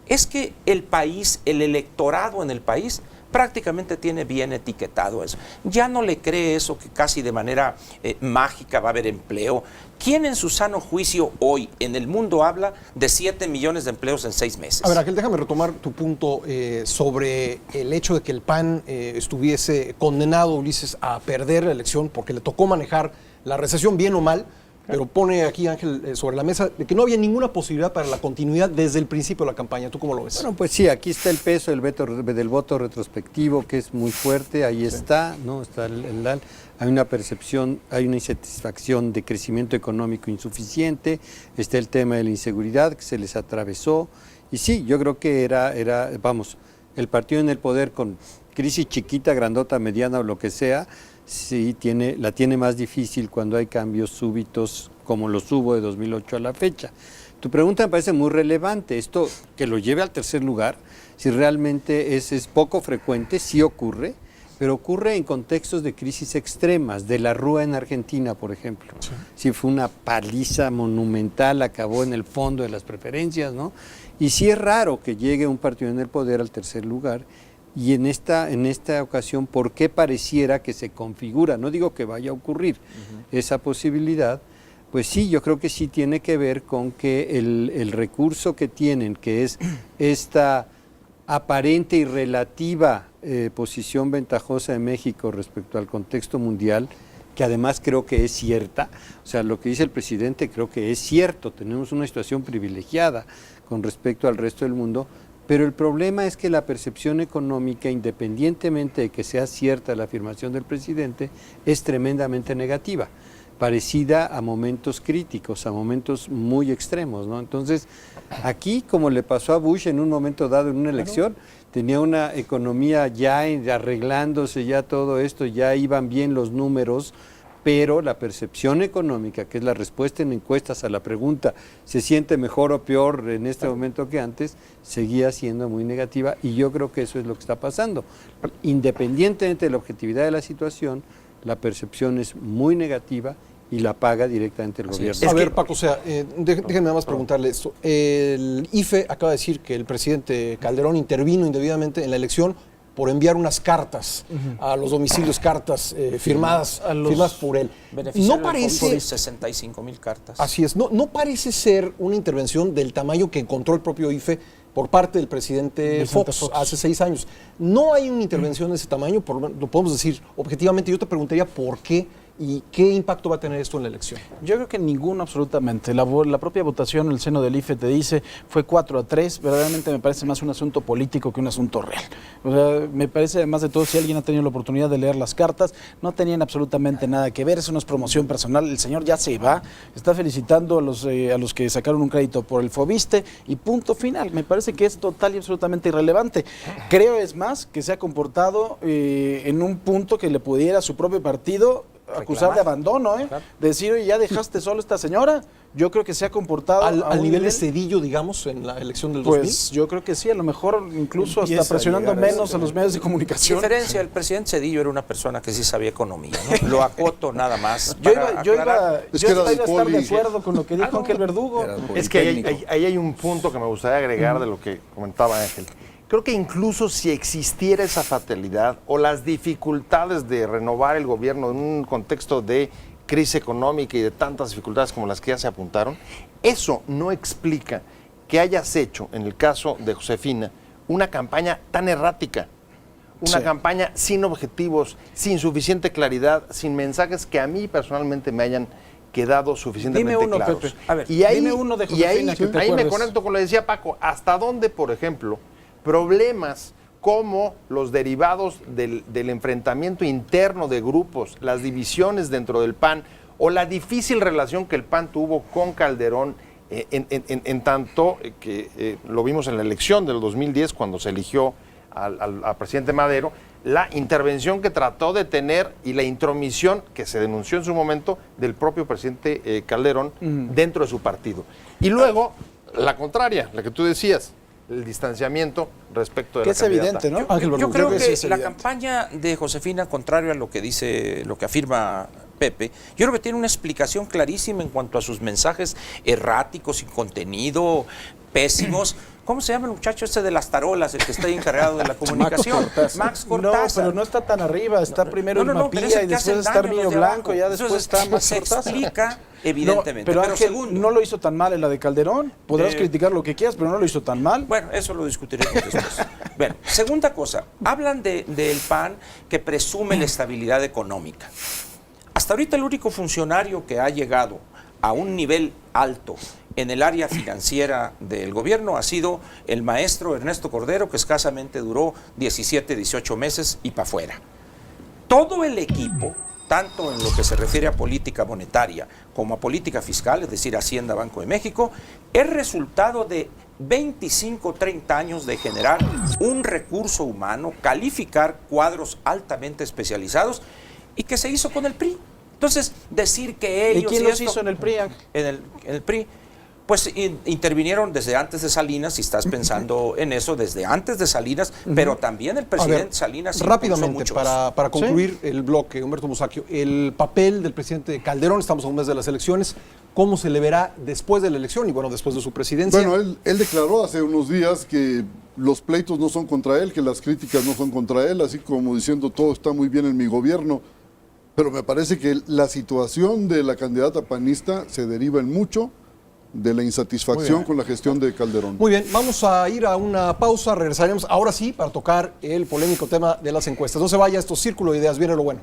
F: es que el país, el electorado en el país, prácticamente tiene bien etiquetado eso. Ya no le cree eso que casi de manera mágica va a haber empleo. ¿Quién en su sano juicio hoy en el mundo habla de 7 millones de empleos en 6 meses?
B: A ver, Ángel, déjame retomar tu punto sobre el hecho de que el PAN estuviese condenado, Ulises, a perder la elección porque le tocó manejar la recesión bien o mal. Pero pone aquí, Ángel, sobre la mesa de que no había ninguna posibilidad para la continuidad desde el principio de la campaña. ¿Tú cómo lo ves?
E: Bueno, pues sí, aquí está el peso del voto retrospectivo, que es muy fuerte, ahí está, ¿no? Está hay una percepción, hay una insatisfacción de crecimiento económico insuficiente, está el tema de la inseguridad que se les atravesó, y sí, yo creo que era el partido en el poder con crisis chiquita, grandota, mediana o lo que sea, sí la tiene más difícil cuando hay cambios súbitos como los hubo de 2008 a la fecha. Tu pregunta me parece muy relevante, esto que lo lleve al tercer lugar, si realmente es poco frecuente, sí ocurre, pero ocurre en contextos de crisis extremas, de la Rúa en Argentina, por ejemplo. Sí fue una paliza monumental, acabó en el fondo de las preferencias, ¿no? Y sí es raro que llegue un partido en el poder al tercer lugar. Y en esta ocasión, ¿por qué pareciera que se configura? No digo que vaya a ocurrir esa posibilidad, pues sí, yo creo que sí tiene que ver con que el recurso que tienen, que es esta aparente y relativa posición ventajosa de México respecto al contexto mundial, que además creo que es cierta, o sea, lo que dice el presidente creo que es cierto, tenemos una situación privilegiada con respecto al resto del mundo. Pero el problema es que la percepción económica, independientemente de que sea cierta la afirmación del presidente, es tremendamente negativa, parecida a momentos críticos, a momentos muy extremos, ¿no? Entonces, aquí, como le pasó a Bush en un momento dado en una elección, tenía una economía ya arreglándose, ya todo esto, ya iban bien los números, pero la percepción económica, que es la respuesta en encuestas a la pregunta, ¿se siente mejor o peor en este momento que antes?, seguía siendo muy negativa, y yo creo que eso es lo que está pasando. Independientemente de la objetividad de la situación, la percepción es muy negativa y la paga directamente el gobierno.
B: A ver, Paco, o sea, déjenme nada más preguntarle esto. El IFE acaba de decir que el presidente Calderón intervino indebidamente en la elección por enviar unas cartas a los domicilios, cartas firmadas por él. No parece...
F: 65,000 cartas.
B: Así es, no parece ser una intervención del tamaño que encontró el propio IFE por parte del presidente Fox hace 6 años. No hay una intervención de ese tamaño, lo podemos decir objetivamente. Yo te preguntaría por qué y qué impacto va a tener esto en la elección.
C: Yo creo que ninguno absolutamente. La propia votación en el seno del IFE te dice fue 4-3. Verdaderamente me parece más un asunto político que un asunto real. O sea, me parece además de todo, si alguien ha tenido la oportunidad de leer las cartas, no tenían absolutamente nada que ver. Eso no es promoción personal. El señor ya se va. Está felicitando a los que sacaron un crédito por el Fobiste y punto final. Me parece que es total y absolutamente irrelevante. Creo, es más, que se ha comportado en un punto que le pudiera a su propio partido acusar de abandono,
F: Claro.
C: Decir, oye, ya dejaste solo a esta señora. Yo creo que se ha comportado
B: al nivel de Cedillo, digamos, en la elección del 2000.
C: Pues yo creo que sí, a lo mejor incluso hasta presionando menos a los medios de comunicación.
F: Diferencia, el presidente Cedillo era una persona que sí sabía economía, ¿no? Lo acoto nada más.
C: Yo iba a estar de
G: Poli.
C: acuerdo con lo que dijo Ángel Verdugo.
H: Es que ahí hay un punto que me gustaría agregar de lo que comentaba Ángel. Creo que incluso si existiera esa fatalidad o las dificultades de renovar el gobierno en un contexto de crisis económica y de tantas dificultades como las que ya se apuntaron, eso no explica que hayas hecho, en el caso de Josefina, una campaña tan errática, una campaña sin objetivos, sin suficiente claridad, sin mensajes que a mí personalmente me hayan quedado suficientemente
C: Dime uno,
H: claros.
C: Pepe.
F: A ver,
C: dime uno de Josefina que te
H: ahí me
C: acuerdes.
H: conecto con lo que decía Paco. ¿Hasta dónde, por ejemplo, problemas como los derivados del enfrentamiento interno de grupos, las divisiones dentro del PAN o la difícil relación que el PAN tuvo con Calderón en tanto que lo vimos en la elección del 2010 cuando se eligió al presidente Madero, la intervención que trató de tener y la intromisión que se denunció en su momento del propio presidente Calderón dentro de su partido. Y luego, la contraria, la que tú decías, el distanciamiento respecto de
C: que
H: la
C: es
H: candidata.
C: evidente, ¿no?
B: Ángel
F: Yo
B: Verdugo.
F: creo que
C: sí es
F: la
C: evidente.
F: campaña de Josefina, contrario a lo que dice, lo que afirma Pepe, yo creo que tiene una explicación clarísima en cuanto a sus mensajes erráticos, sin contenido, pésimos. ¿Cómo se llama el muchacho este de las tarolas, el que está ahí encargado de la comunicación? Max Cortázar.
C: No, pero no está tan arriba, está primero el
F: pero
C: Mapilla
F: es el
C: y
F: que hace
C: después
F: el
C: está
F: daño a
C: Arminio
F: los de
C: Blanco,
F: abajo.
C: ya después
F: Entonces,
C: está Max
F: se
C: Cortázar.
F: explica evidentemente.
C: Pero
F: Pero
C: Ángel,
F: segundo,
C: no lo hizo tan mal en la de Calderón. Podrás criticar lo que quieras, pero no lo hizo tan mal.
F: bueno, eso lo discutiremos después. Bueno, segunda cosa, hablan del PAN que presume la estabilidad económica. Hasta ahorita el único funcionario que ha llegado a un nivel alto en el área financiera del gobierno ha sido el maestro Ernesto Cordero, que escasamente duró 17, 18 meses y para afuera. Todo el equipo, tanto en lo que se refiere a política monetaria como a política fiscal, es decir, Hacienda, Banco de México, es resultado de 25, 30 años de generar un recurso humano, calificar cuadros altamente especializados y que se hizo con el PRI. Entonces, decir que ellos...
C: ¿Y quién los hizo en el PRI?
F: En el PRI, pues intervinieron desde antes de Salinas, si estás pensando en eso, desde antes de Salinas, pero también el presidente Salinas impulsó
B: rápidamente,
F: mucho
B: para concluir el bloque, Humberto Musacchio, el papel del presidente Calderón, estamos a un mes de las elecciones, ¿cómo se le verá después de la elección y bueno, después de su presidencia?
G: Bueno, él declaró hace unos días que los pleitos no son contra él, que las críticas no son contra él, así como diciendo todo está muy bien en mi gobierno. Pero me parece que la situación de la candidata panista se deriva en mucho de la insatisfacción con la gestión de Calderón.
B: Muy bien, vamos a ir a una pausa, regresaremos ahora sí para tocar el polémico tema de las encuestas. No se vaya, esto es Círculo de Ideas, viene lo bueno.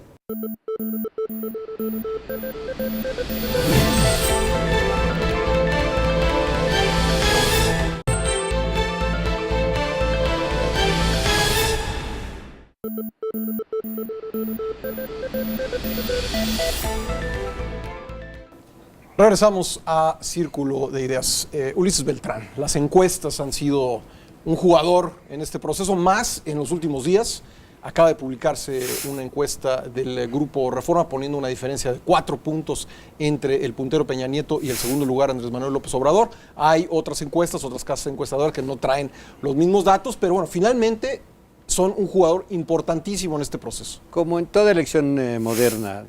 B: Regresamos a Círculo de Ideas. Ulises Beltrán, las encuestas han sido un jugador en este proceso, más en los últimos días. Acaba de publicarse una encuesta del Grupo Reforma poniendo una diferencia de 4 puntos entre el puntero Peña Nieto y el segundo lugar Andrés Manuel López Obrador. Hay otras encuestas, otras casas encuestadoras que no traen los mismos datos, pero bueno, finalmente son un jugador importantísimo en este proceso.
E: Como en toda elección moderna,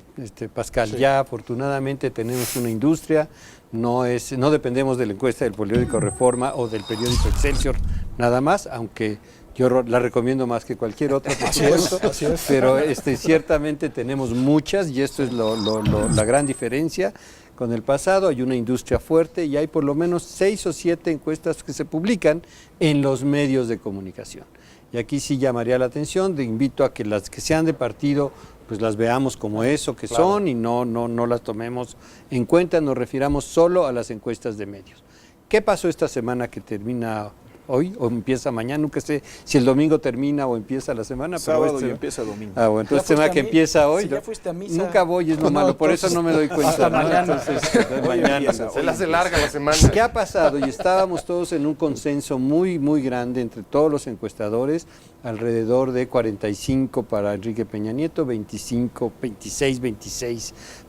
E: Pascal, ya afortunadamente tenemos una industria, no dependemos de la encuesta del periódico Reforma o del periódico Excelsior, nada más, aunque Yo la recomiendo más que cualquier otra, por supuesto, pero ciertamente tenemos muchas y esto es la gran diferencia con el pasado. Hay una industria fuerte y hay por lo menos 6 o 7 encuestas que se publican en los medios de comunicación. Y aquí sí llamaría la atención, invito a que las que sean de partido pues las veamos como eso que son y no las tomemos en cuenta, nos refiramos solo a las encuestas de medios. ¿Qué pasó esta semana que termina hoy o empieza mañana? Nunca sé si el domingo termina o empieza la semana.
I: Sábado y empieza domingo.
E: Ah, bueno, entonces tema que empieza hoy.
C: Si ya fuiste a misa.
E: Nunca voy, es lo malo, por eso no me doy cuenta.
C: Hasta mañana.
E: Entonces, mañana.
H: Se le hace larga la semana.
E: ¿Qué ha pasado? Y estábamos todos en un consenso muy, muy grande entre todos los encuestadores, alrededor de 45 para Enrique Peña Nieto, 26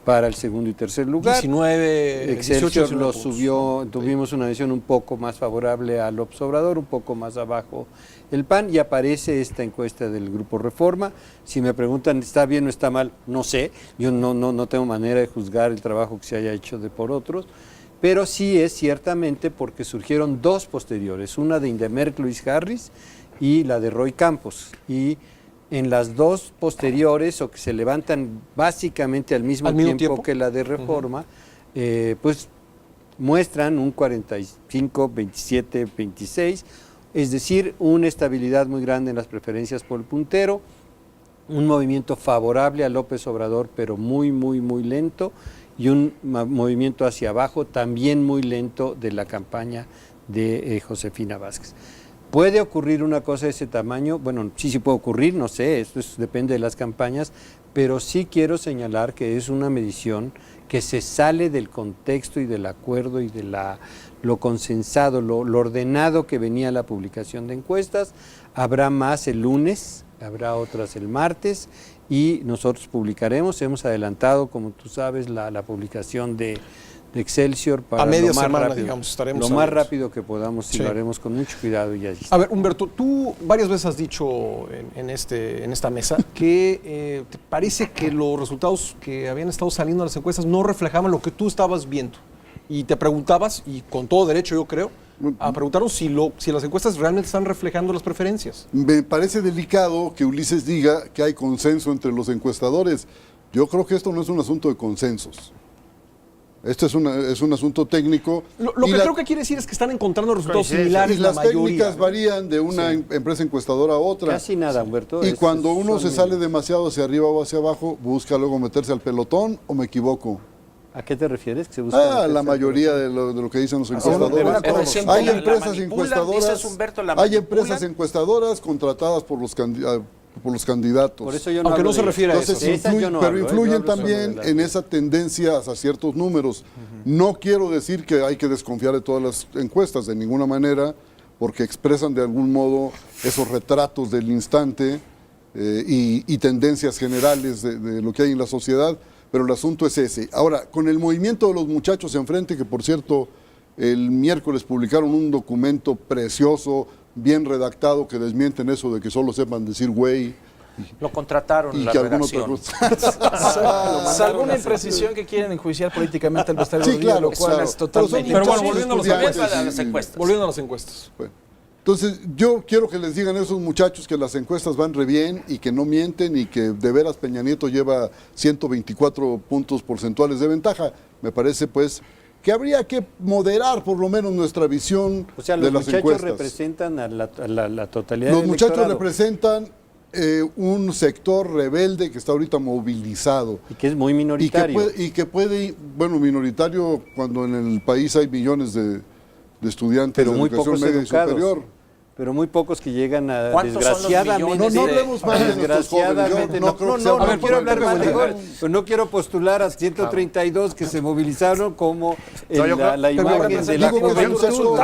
E: para el segundo y tercer lugar.
B: 19,
E: Excelsior
B: 18
E: lo
B: puntos.
E: subió, tuvimos una decisión un poco más favorable a López Obrador, un poco más abajo el PAN, y aparece esta encuesta del Grupo Reforma. Si me preguntan, ¿está bien o está mal? No sé, yo no tengo manera de juzgar el trabajo que se haya hecho por otros, pero sí es ciertamente porque surgieron 2 posteriores, una de Indemerc Luis Harris y la de Roy Campos, y en las 2 posteriores, o que se levantan básicamente al mismo tiempo que la de Reforma, pues muestran un 45, 27, 26, es decir, una estabilidad muy grande en las preferencias por el puntero, un movimiento favorable a López Obrador, pero muy, muy, muy lento, y un movimiento hacia abajo también muy lento de la campaña de Josefina Vázquez. ¿Puede ocurrir una cosa de ese tamaño? Bueno, sí puede ocurrir, no sé, esto depende de las campañas, pero sí quiero señalar que es una medición que se sale del contexto y del acuerdo y de lo consensado, lo ordenado que venía la publicación de encuestas. Habrá más el lunes, habrá otras el martes y nosotros publicaremos, hemos adelantado, como tú sabes, la publicación de Excelsior para
B: a media
E: lo más
B: semana,
E: rápido,
B: digamos, estaremos
E: lo más
B: abiertos.
E: rápido que podamos y
B: Sí.
E: lo haremos con mucho cuidado y allí está.
B: A ver, Humberto, tú varias veces has dicho en esta mesa que te parece que los resultados que habían estado saliendo en las encuestas no reflejaban lo que tú estabas viendo. Y te preguntabas, y con todo derecho yo creo, a preguntarnos si las encuestas realmente están reflejando las preferencias.
G: Me parece delicado que Ulises diga que hay consenso entre los encuestadores. Yo creo que esto no es un asunto de consensos. Esto es un asunto técnico.
B: Lo que creo que quiere decir es que están encontrando resultados
H: Coincidencia.
B: similares
G: Y
B: la
G: las
B: mayoría.
G: técnicas varían de una empresa encuestadora a otra.
E: Casi nada, Humberto.
G: Y cuando uno
E: son
G: se sale demasiado hacia arriba o hacia abajo, busca luego meterse al pelotón, ¿o me equivoco?
E: ¿A qué te refieres? ¿Que se busca
G: La mayoría de lo que dicen los
F: de
G: encuestadores.
F: una corrección,
G: Hay
F: la
G: empresas
F: manipulan,
G: encuestadoras,
F: dices, Humberto, la
G: hay
F: manipulan.
G: empresas encuestadoras contratadas por los candidatos.
E: Por eso yo
B: Aunque
E: hablo
B: no se
E: de-
B: refiere a
G: Entonces,
B: eso.
E: De esas yo no
G: pero
E: hablo,
G: influyen
E: yo hablo solo
G: también
E: de las-
G: en esa tendencia hacia ciertos números. No quiero decir que hay que desconfiar de todas las encuestas, de ninguna manera, porque expresan de algún modo esos retratos del instante y tendencias generales de lo que hay en la sociedad, pero el asunto es ese. Ahora, con el movimiento de los muchachos enfrente, que por cierto, el miércoles publicaron un documento precioso, bien redactado, que desmienten eso de que solo sepan decir güey
F: Lo contrataron
G: y
F: la
G: que alguna otra
F: redacción.
G: cosa.
C: Salvo una imprecisión que quieren enjuiciar políticamente al Bester
G: Sí,
C: Gordillo,
G: claro,
C: lo cual
G: claro.
C: es totalmente
B: Pero bueno,
C: imposible.
B: volviendo a los
G: estudiantes
F: a las encuestas.
B: Volviendo a las encuestas.
G: Bueno, entonces, yo quiero que les digan a esos muchachos que las encuestas van re bien y que no mienten y que de veras Peña Nieto lleva 124 puntos porcentuales de ventaja. Me parece, pues, que habría que moderar por lo menos nuestra visión
E: O sea,
G: de
E: los
G: las
E: muchachos
G: encuestas.
E: representan a la totalidad
G: Los
E: del
G: muchachos
E: electorado.
G: representan un sector rebelde que está ahorita movilizado.
E: Y que es muy minoritario.
G: Y que puede, bueno, minoritario cuando en el país hay millones de estudiantes
E: pero
G: de
E: muy
G: educación
E: pocos
G: media
E: educados.
G: y superior.
E: Pero muy pocos que llegan a,
F: ¿Cuántos son los
E: desgraciadamente.
F: millones
G: No hablemos mal de nuestros jóvenes.
E: Desgraciadamente,
G: Yo no creo que sea
E: no
G: una
E: quiero hablar
G: buena
E: mal de
G: idea.
E: jóvenes, pero no quiero postular a 132 que se movilizaron como
H: No, yo creo-
E: la imagen de la
G: digo que es un
E: juventud.
G: sector-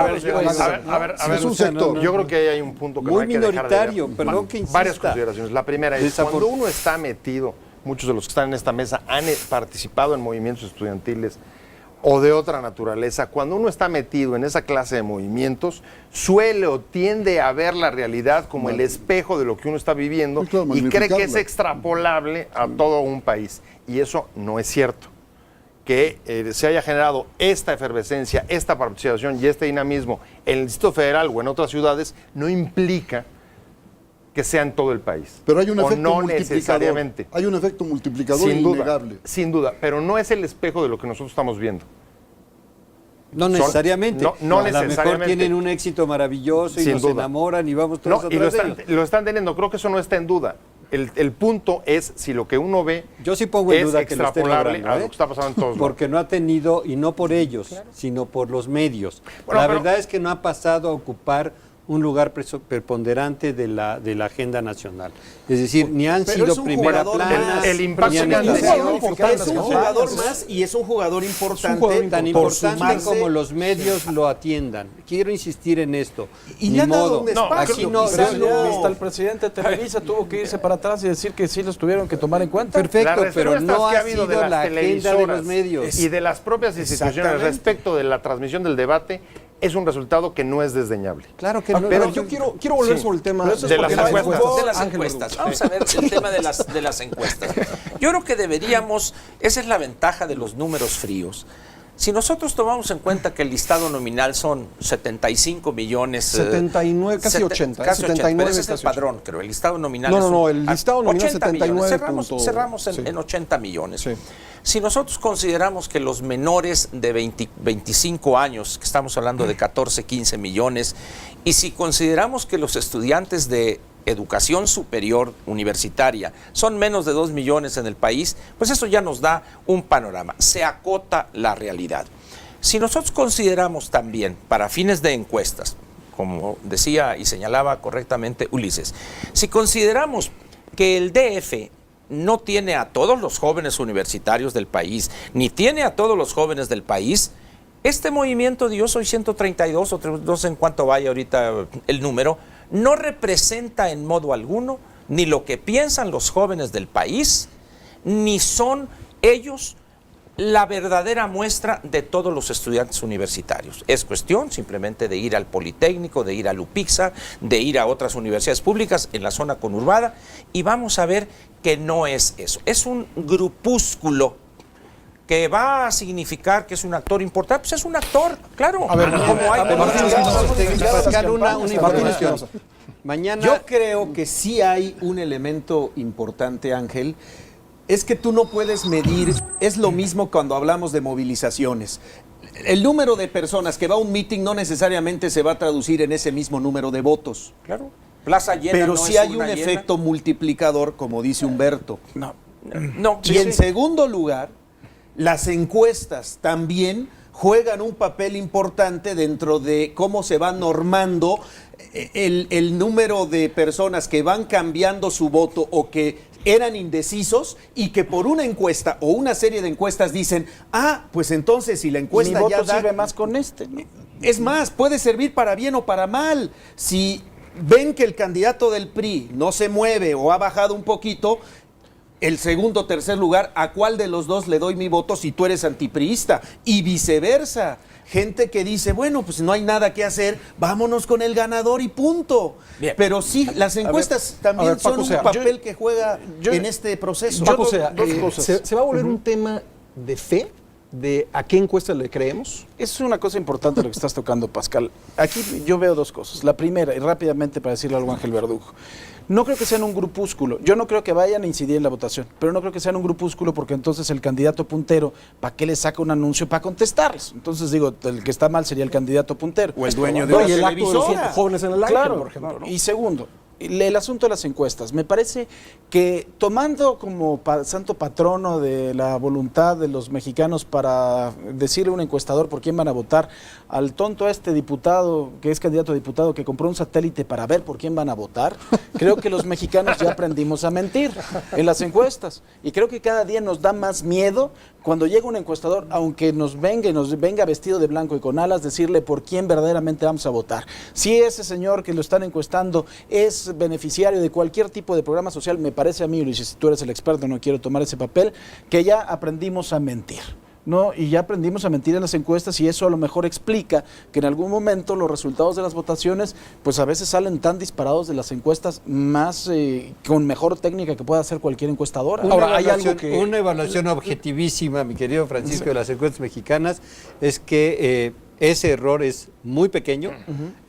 H: A ver,
G: Es un sector.
H: yo creo que hay un punto que
E: Muy
H: no hay que dejar de
E: minoritario,
H: ver.
E: perdón que insista.
H: Varias consideraciones. La primera es,
E: Desafor-
H: cuando uno está metido, muchos de los que están en esta mesa han participado en movimientos estudiantiles o de otra naturaleza, cuando uno está metido en esa clase de movimientos, suele o tiende a ver la realidad como el espejo de lo que uno está viviendo
G: Sí, claro,
H: y cree que es
G: magnificarla.
H: extrapolable a todo un país. Y eso no es cierto. Que se haya generado esta efervescencia, esta participación y este dinamismo en el Distrito Federal o en otras ciudades no implica que sea en todo el país.
G: Pero hay un
H: o
G: efecto
H: no
G: multiplicador.
H: necesariamente.
G: Hay un efecto multiplicador innegable.
H: Sin duda, pero no es el espejo de lo que nosotros estamos viendo.
E: No necesariamente.
H: No
E: A lo mejor
H: necesariamente.
E: tienen un éxito maravilloso y
H: Sin
E: nos
H: duda.
E: enamoran y vamos todos
H: No, y
E: atrás de ellos.
H: lo están teniendo, creo que eso no está en duda. El punto es si lo que uno ve
E: Yo sí pongo en
H: es
E: duda que lo esté
H: extrapolable
E: logrando,
H: a lo que está pasando en todos lados.
E: porque no ha tenido, y no por ellos, sino por los medios.
H: Bueno,
E: la
H: pero-
E: verdad es que no ha pasado a ocupar un lugar preponderante de la agenda nacional. Es decir, ni han
I: Pero es
E: sido
I: un
E: primera
I: jugador
E: plana,
I: más.
H: El impacto
E: ni han
H: que han
E: estado-
H: tenido.
I: Es un jugador más y es un jugador importante.
E: tan
I: por
E: importante
I: sumarse.
E: como los medios lo atiendan. Quiero insistir en esto.
I: Y
E: Ni
I: le han dado
E: modo.
I: un espacio.
E: Aquí no,
C: Quizás
E: no,
C: hasta el presidente de Televisa tuvo que irse para atrás y decir que sí los tuvieron que tomar en cuenta.
E: Perfecto,
H: Las
E: pero
H: respuestas
E: no
H: que
E: ha
H: habido
E: sido
H: de las
E: la agenda de
H: televisoras
E: los medios.
H: y de las propias instituciones
I: Exactamente.
H: respecto de la transmisión del debate es un resultado que no es desdeñable.
E: Claro que no.
B: Pero yo quiero volver sobre el tema
C: Pero eso es
H: de
C: porque
H: las
C: no hay
H: encuestas.
C: fútbol.
F: De las
B: Ángel
F: encuestas.
B: Verdugo.
F: Vamos a ver el tema de las encuestas. Yo creo que deberíamos, esa es la ventaja de los números fríos. Si nosotros tomamos en cuenta que el listado nominal son 75 millones...
B: 79, casi 80,
F: Casi 80,
B: 79,
F: pero ese es el
B: casi 80.
F: padrón, creo. El listado nominal
B: No,
F: es
B: no,
F: un-
B: no, el listado nominal
F: 80 millones.
B: 79
F: Cerramos
B: sí.
F: en 80 millones.
B: Sí.
F: Si nosotros consideramos que los menores de 25 años, que estamos hablando de 14, 15 millones, y si consideramos que los estudiantes de educación superior universitaria son menos de 2 millones en el país, pues eso ya nos da un panorama, se acota la realidad. Si nosotros consideramos también, para fines de encuestas, como decía y señalaba correctamente Ulises, si consideramos que el DF no tiene a todos los jóvenes universitarios del país, ni tiene a todos los jóvenes del país, este movimiento de Yo Soy 132, o no sé en cuánto vaya ahorita el número, no representa en modo alguno ni lo que piensan los jóvenes del país, ni son ellos la verdadera muestra de todos los estudiantes universitarios. Es cuestión simplemente de ir al Politécnico, de ir al UPIXA, de ir a otras universidades públicas en la zona conurbada, y vamos a ver que no es eso. Es un grupúsculo que va a significar que es un actor importante. Pues es un actor, claro.
B: A ver,
F: como hay
E: Pascal, una información. Mañana
I: Yo creo que sí hay un elemento importante, Ángel. Es que tú no puedes medir, es lo mismo cuando hablamos de movilizaciones. El número de personas que va a un meeting no necesariamente se va a traducir en ese mismo número de votos.
F: Claro. Plaza llena.
I: Pero
F: no
I: sí
F: es
I: hay un
F: una llena.
I: efecto multiplicador, como dice Humberto.
F: No.
I: Y en segundo lugar, las encuestas también juegan un papel importante dentro de cómo se va normando el número de personas que van cambiando su voto o que eran indecisos y que por una encuesta o una serie de encuestas dicen, pues entonces si la
C: Mi
I: encuesta
C: voto
I: ya da...
C: sirve más con este, ¿no?
I: Es más, puede servir para bien o para mal. Si ven que el candidato del PRI no se mueve o ha bajado un poquito, el segundo o tercer lugar, ¿a cuál de los dos le doy mi voto si tú eres antipriista? Y viceversa. Gente que dice, bueno, pues no hay nada que hacer, vámonos con el ganador y punto.
F: Bien.
I: Pero sí, las encuestas también
B: a ver, Paco
I: son un
B: Sea,
I: papel que juega en este proceso.
B: Paco Sea,
C: dos cosas.
B: ¿se va a volver un tema de fe? ¿De a qué encuesta le creemos?
C: Es una cosa importante lo que estás tocando, Pascal. Aquí yo veo dos cosas. La primera, y rápidamente para decirle algo a Ángel Verdugo, no creo que sean un grupúsculo. Yo no creo que vayan a incidir en la votación, pero no creo que sean un grupúsculo porque entonces el candidato puntero, ¿para qué le saca un anuncio para contestarles? Entonces digo, el que está mal sería el candidato puntero.
I: O el dueño de
B: No,
I: una
B: y el acto de los
I: televisora.
B: jóvenes en el aire,
C: Claro,
B: por ejemplo, ¿no?
C: Y segundo, el asunto de las encuestas. Me parece que tomando como santo patrono de la voluntad de los mexicanos para decirle a un encuestador por quién van a votar, al tonto este diputado, que es candidato a diputado, que compró un satélite para ver por quién van a votar, creo que los mexicanos ya aprendimos a mentir en las encuestas. Y creo que cada día nos da más miedo cuando llega un encuestador, aunque nos venga vestido de blanco y con alas, decirle por quién verdaderamente vamos a votar. Si ese señor que lo están encuestando es beneficiario de cualquier tipo de programa social, me parece a mí, Luis, si tú eres el experto, no quiero tomar ese papel, que ya aprendimos a mentir. ¿No? Y ya aprendimos a mentir en las encuestas y eso a lo mejor explica que en algún momento los resultados de las votaciones pues a veces salen tan disparados de las encuestas más con mejor técnica que pueda hacer cualquier encuestadora.
B: Ahora, hay algo que...
E: Una evaluación objetivísima, mi querido Francisco, de las encuestas mexicanas es que ese error es muy pequeño,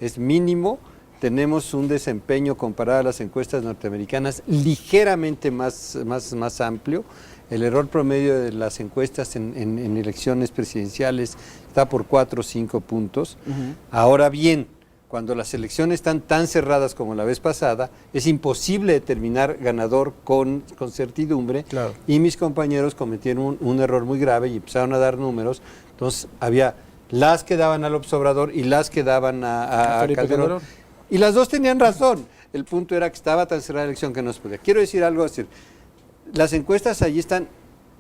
E: es mínimo. tenemos un desempeño comparado a las encuestas norteamericanas ligeramente más amplio. El error promedio de las encuestas en elecciones presidenciales está por 4 o 5 puntos. Ahora bien, cuando las elecciones están tan cerradas como la vez pasada, es imposible determinar ganador con certidumbre.
B: Claro.
E: Y mis compañeros cometieron un error muy grave y empezaron a dar números. Entonces había las que daban al López Obrador y las que daban a
C: Felipe Calderón.
E: Y las dos tenían razón. El punto era que estaba tan cerrada la elección que no se podía. Quiero decir algo así. Las encuestas allí están.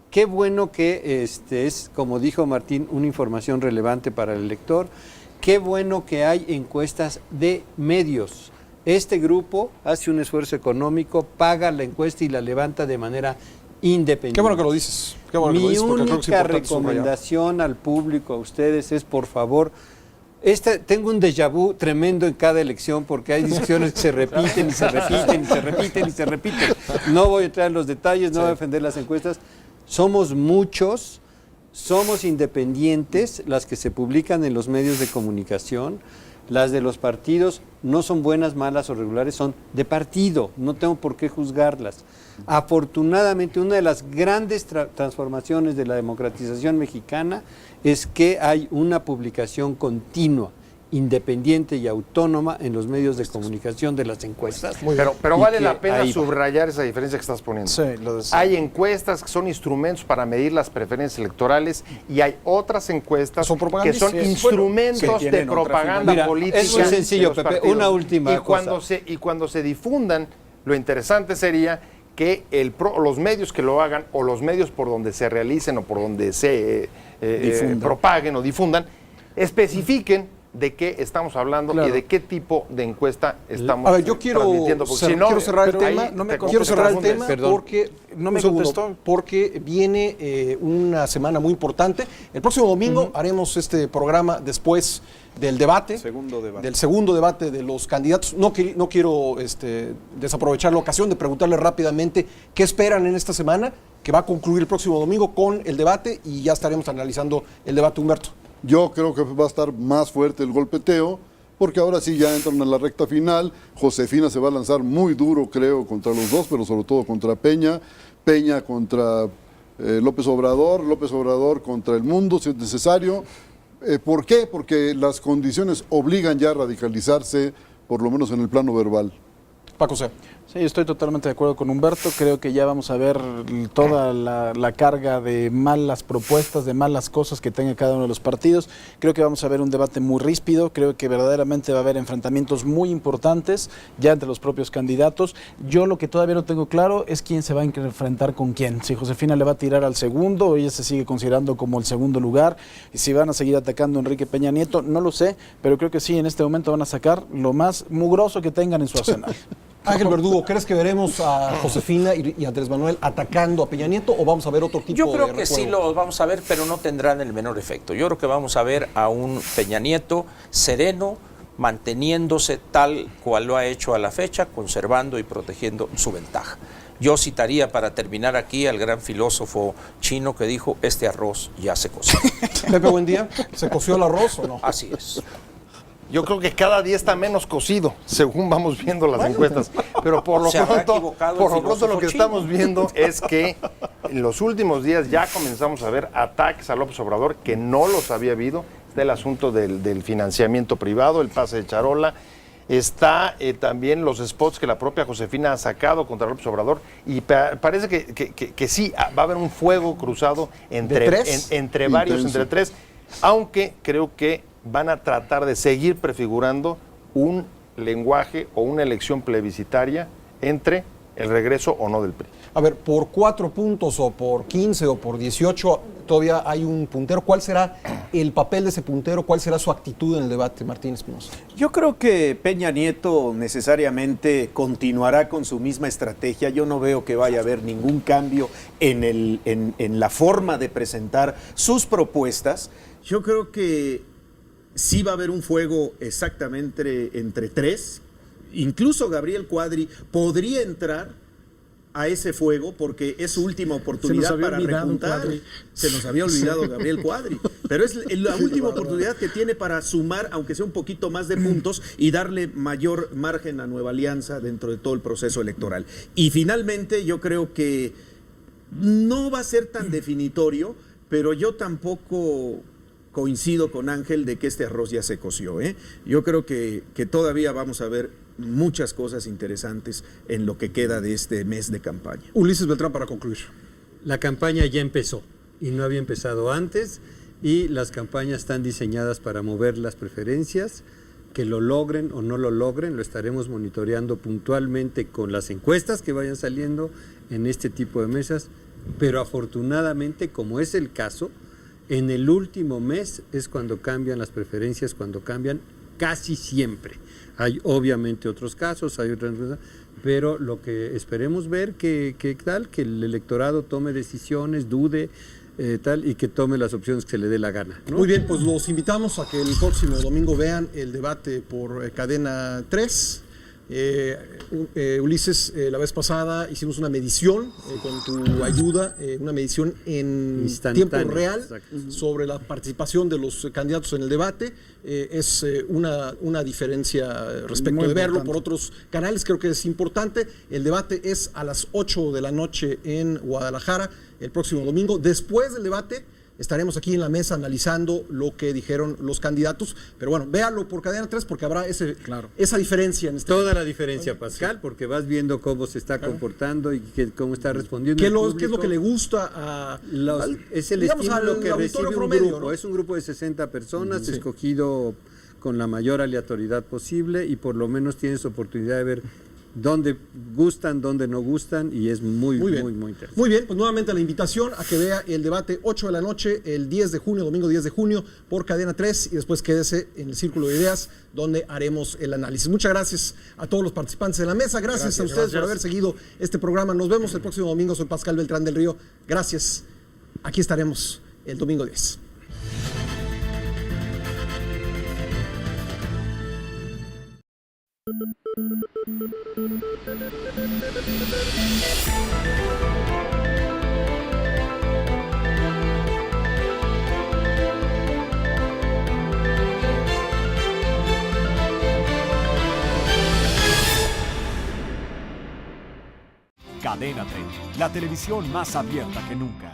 E: Qué bueno que es, como dijo Martín, una información relevante para el elector. Qué bueno que hay encuestas de medios. Este grupo hace un esfuerzo económico, paga la encuesta y la levanta de manera independiente.
B: Qué bueno que lo dices. Qué bueno que lo
E: Mi
B: dices, porque creo que es
E: única
B: importante subrayar.
E: recomendación al público, a ustedes, es por favor, tengo un déjà vu tremendo en cada elección porque hay discusiones que se repiten y se repiten y se repiten y se repiten. No voy a entrar en los detalles, no voy a defender las encuestas. Somos muchos, somos independientes, las que se publican en los medios de comunicación. Las de los partidos no son buenas, malas o regulares, son de partido, no tengo por qué juzgarlas. Afortunadamente, una de las grandes transformaciones de la democratización mexicana es que hay una publicación continua, independiente y autónoma en los medios de comunicación de las encuestas.
H: Pero
E: Y
H: vale
E: que
H: la pena
E: ahí va.
H: subrayar esa diferencia que estás poniendo.
C: Sí, lo decía.
H: Hay encuestas que son instrumentos para medir las preferencias electorales y hay otras encuestas
B: Son
H: que
B: propagandistas.
H: son
B: Sí,
H: instrumentos
C: bueno, que
H: de
C: tienen otra
H: propaganda
E: Mira,
H: política.
E: es muy sencillo,
H: de los
E: Pepe.
H: partidos.
E: Una última
H: y cuando
E: cosa.
H: y cuando se difundan, lo interesante sería que los medios que lo hagan o los medios por donde se realicen o por donde se propaguen o difundan, especifiquen de qué estamos hablando y de qué tipo de encuesta estamos
B: A ver, yo quiero,
H: transmitiendo, porque si no,
B: quiero cerrar el
H: ahí
B: tema,
H: te
B: quiero cerrar el
H: confundes.
B: tema
E: Perdón.
B: porque
C: No me
B: un segundo,
C: contestó.
B: porque viene una semana muy importante. El próximo domingo haremos este programa después del debate, del segundo debate de los candidatos. No quiero desaprovechar la ocasión de preguntarle rápidamente qué esperan en esta semana, que va a concluir el próximo domingo con el debate y ya estaremos analizando el debate, Humberto.
G: Yo creo que va a estar más fuerte el golpeteo, porque ahora sí ya entran en la recta final. Josefina se va a lanzar muy duro, creo, contra los dos, pero sobre todo contra Peña. Peña contra López Obrador contra el mundo, si es necesario. ¿Por qué? Porque las condiciones obligan ya a radicalizarse, por lo menos en el plano verbal.
B: Paco C.
C: Sí, estoy totalmente de acuerdo con Humberto. Creo que ya vamos a ver toda la carga de malas propuestas, de malas cosas que tenga cada uno de los partidos. Creo que vamos a ver un debate muy ríspido. Creo que verdaderamente va a haber enfrentamientos muy importantes ya entre los propios candidatos. Yo lo que todavía no tengo claro es quién se va a enfrentar con quién. Si Josefina le va a tirar al segundo, o ella se sigue considerando como el segundo lugar. Y si van a seguir atacando a Enrique Peña Nieto, no lo sé. Pero creo que sí, en este momento van a sacar lo más mugroso que tengan en su arsenal.
B: Ángel Verdugo, ¿crees que veremos a Josefina y Andrés Manuel atacando a Peña Nieto o vamos a ver otro tipo de
F: Yo creo que
B: recuerdo?
F: sí lo vamos a ver, pero no tendrán el menor efecto. Yo creo que vamos a ver a un Peña Nieto sereno, manteniéndose tal cual lo ha hecho a la fecha, conservando y protegiendo su ventaja. Yo citaría para terminar aquí al gran filósofo chino que dijo, este arroz ya se coció.
B: Pepe, buen día. ¿Se coció el arroz o no?
F: Así es.
H: Yo creo que cada día está menos cocido, según vamos viendo las encuestas. Pero por lo
F: se habrá
H: pronto,
F: equivocado el
H: por lo pronto lo
F: filósofo
H: que
F: chino.
H: estamos viendo es que en los últimos días ya comenzamos a ver ataques a López Obrador que no los había habido. Está el asunto del financiamiento privado, el pase de charola. Está también los spots que la propia Josefina ha sacado contra López Obrador y parece que sí, va a haber un fuego cruzado entre varios,
G: Intenso.
H: entre tres, aunque creo que van a tratar de seguir prefigurando un lenguaje o una elección plebiscitaria entre el regreso o no del PRI.
B: A ver, por 4 puntos o por 15 o por 18 todavía hay un puntero. ¿Cuál será el papel de ese puntero? ¿Cuál será su actitud en el debate, Martín Espinosa?
I: Yo creo que Peña Nieto necesariamente continuará con su misma estrategia. Yo no veo que vaya a haber ningún cambio en la forma de presentar sus propuestas. Yo creo que sí va a haber un fuego exactamente entre tres. Incluso Gabriel Cuadri podría entrar a ese fuego porque es su última oportunidad para repuntar. Se nos había olvidado Gabriel Cuadri, pero es la última oportunidad que tiene para sumar, aunque sea un poquito más de puntos, y darle mayor margen a Nueva Alianza dentro de todo el proceso electoral. Y finalmente yo creo que no va a ser tan definitorio, pero yo tampoco coincido con Ángel de que este arroz ya se coció, ¿eh? Yo creo que todavía vamos a ver muchas cosas interesantes en lo que queda de este mes de campaña.
B: Ulises Beltrán, para concluir.
E: La campaña ya empezó y no había empezado antes, y las campañas están diseñadas para mover las preferencias. Que lo logren o no lo logren, lo estaremos monitoreando puntualmente con las encuestas que vayan saliendo en este tipo de mesas, pero afortunadamente, como es el caso, en el último mes es cuando cambian las preferencias, cuando cambian casi siempre. Hay obviamente otros casos, hay otras cosas, pero lo que esperemos ver que el electorado tome decisiones, dude, y que tome las opciones que se le dé la gana, ¿no?
B: Muy bien, pues los invitamos a que el próximo domingo vean el debate por Cadena 3. Ulises, la vez pasada hicimos una medición con tu ayuda, una medición en tiempo real sobre la participación de los candidatos en el debate. Es una diferencia respecto de verlo por otros canales, creo que es importante. El debate es a las 8 de la noche en Guadalajara el próximo domingo. Después del debate estaremos aquí en la mesa analizando lo que dijeron los candidatos, pero bueno, véanlo por Cadena 3 porque habrá esa diferencia. En
E: toda la diferencia, Pascal, porque vas viendo cómo se está comportando y cómo está respondiendo
B: ¿Qué es lo que le gusta
E: es el estímulo que recibe un
B: promedio,
E: grupo,
B: ¿no?
E: Es un grupo de 60 personas, escogido con la mayor aleatoriedad posible, y por lo menos tienes oportunidad de ver dónde gustan, dónde no gustan, y es muy interesante.
B: Muy bien, pues nuevamente la invitación a que vea el debate 8 de la noche, el 10 de junio, domingo 10 de junio, por Cadena 3, y después quédese en el Círculo de Ideas, donde haremos el análisis. Muchas gracias a todos los participantes de la mesa, gracias a ustedes por haber seguido este programa. Nos vemos el próximo domingo, soy Pascal Beltrán del Río, gracias, aquí estaremos el domingo 10.
A: Cadena 30, la televisión más abierta que nunca.